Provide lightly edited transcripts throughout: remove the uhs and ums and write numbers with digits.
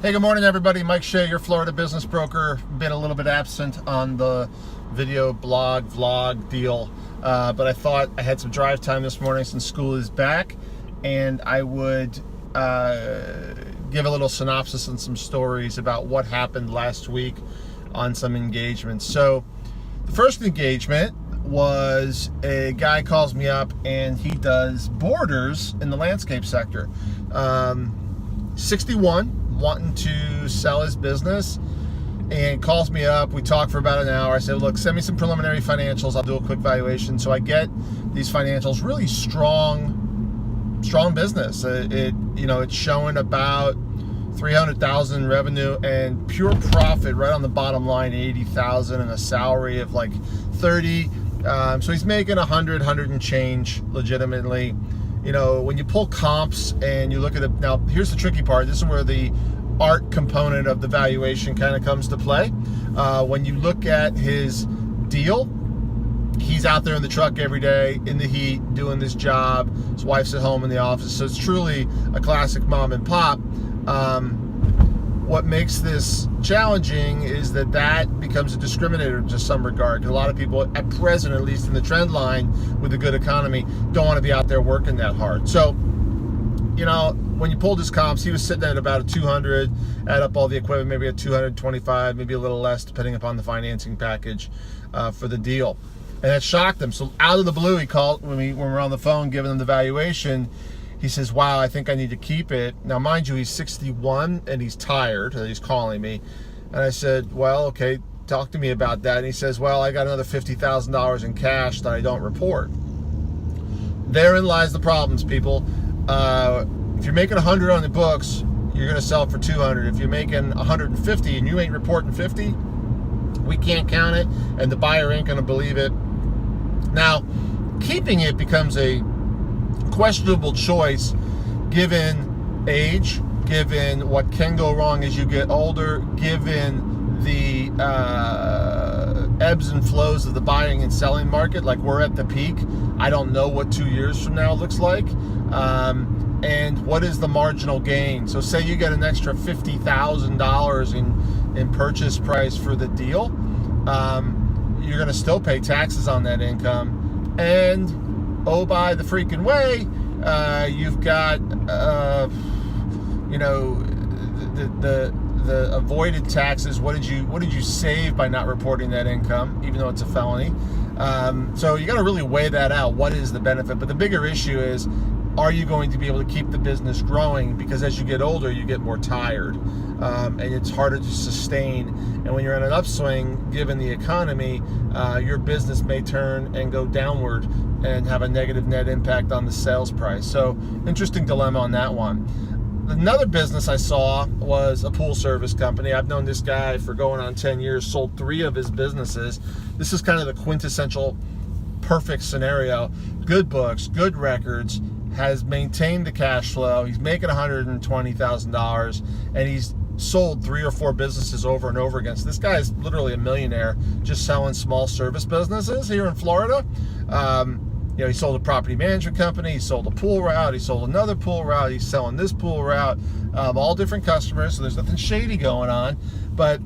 Hey, good morning, everybody. Mike Shea, your Florida business broker. Been a little bit absent on the video blog, vlog deal, but I thought I had some drive time this morning since school is back, and I would give a little synopsis and some stories about what happened last week on some engagements. So the first engagement was a guy calls me up and he does borders in the landscape sector. 61, wanting to sell his business, and calls me up. We talk for about an hour. I said, look, send me some preliminary financials. I'll do a quick valuation. So I get these financials, really strong business. It's showing about 300,000 revenue and pure profit right on the bottom line, 80,000, and a salary of like 30. So he's making 100 and change legitimately. You know, when you pull comps and you look at it, now here's the tricky part. This is where the art component of the valuation kind of comes to play. When you look at his deal, he's out there in the truck every day in the heat doing this job. His wife's at home in the office. So it's truly a classic mom and pop. What makes this challenging is that becomes a discriminator to some regard. A lot of people at present, at least in the trend line with a good economy, don't want to be out there working that hard. So, you know, when you pulled his comps, he was sitting at about a 200, add up all the equipment, maybe a 225, maybe a little less, depending upon the financing package for the deal. And that shocked him. So out of the blue, he called when we were on the phone giving him the valuation. He says, wow, I think I need to keep it. Now, mind you, he's 61 and he's tired. He's calling me. And I said, well, okay, talk to me about that. And he says, well, I got another $50,000 in cash that I don't report. Therein lies the problems, people. If you're making 100 on the books, you're going to sell it for 200. If you're making 150 and you ain't reporting 50, we can't count it, and the buyer ain't going to believe it. Now, keeping it becomes a questionable choice given age, given what can go wrong as you get older, given the ebbs and flows of the buying and selling market. Like, we're at the peak. I don't know what 2 years from now looks like. And what is the marginal gain? So say you get an extra $50,000 in purchase price for the deal. You're going to still pay taxes on that income. And oh, by the freaking way, you've got, the avoided taxes. What did you save by not reporting that income, even though it's a felony? So you got to really weigh that out. What is the benefit? But the bigger issue is, are you going to be able to keep the business growing? Because as you get older, you get more tired, and it's harder to sustain. And when you're in an upswing, given the economy, your business may turn and go downward and have a negative net impact on the sales price. So interesting dilemma on that one. Another business I saw was a pool service company. I've known this guy for going on 10 years, sold 3 of his businesses. This is kind of the quintessential perfect scenario. Good books, good records, has maintained the cash flow. He's making $120,000, and he's sold 3 or 4 businesses over and over again. So this guy is literally a millionaire just selling small service businesses here in Florida. He sold a property management company, he sold a pool route, he sold another pool route, he's selling this pool route, all different customers, so there's nothing shady going on. But,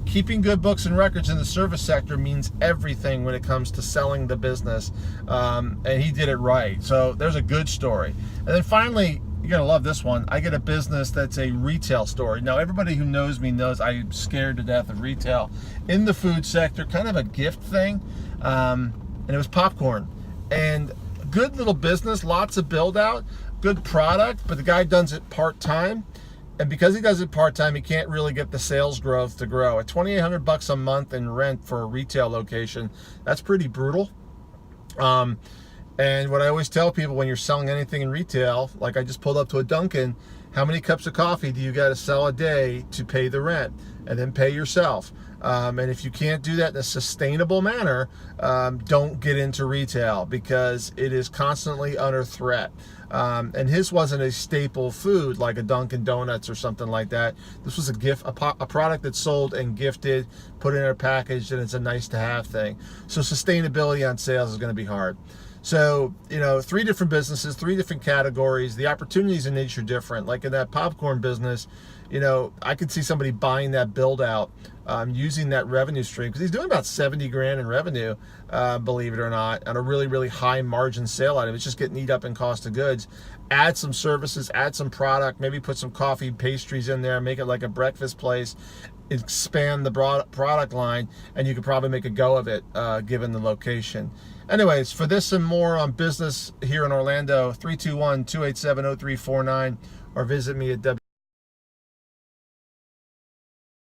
keeping good books and records in the service sector means everything when it comes to selling the business, and he did it right. So there's a good story. And then finally, you're going to love this one. I get a business that's a retail store. Now, everybody who knows me knows I'm scared to death of retail. In the food sector, kind of a gift thing, and it was popcorn. And good little business, lots of build out, good product, but the guy does it part-time. And because he does it part-time, he can't really get the sales growth to grow. At $2,800 a month in rent for a retail location, that's pretty brutal. And what I always tell people when you're selling anything in retail, like I just pulled up to a Dunkin', how many cups of coffee do you got to sell a day to pay the rent and then pay yourself? And if you can't do that in a sustainable manner, don't get into retail because it is constantly under threat. And his wasn't a staple food like a Dunkin' Donuts or something like that. This was a gift, a product that's sold and gifted, put in a package, and it's a nice to have thing. So sustainability on sales is going to be hard. So, 3 different businesses, 3 different categories. The opportunities in each are different. Like in that popcorn business, I could see somebody buying that build out, using that revenue stream, because he's doing about 70 grand in revenue, believe it or not, on a really, really high margin sale item. It's just getting eat up in cost of goods. Add some services, add some product, maybe put some coffee pastries in there, make it like a breakfast place, expand the product line, and you could probably make a go of it, given the location. Anyways, for this and more on business here in Orlando, 321-287-0349, or visit me at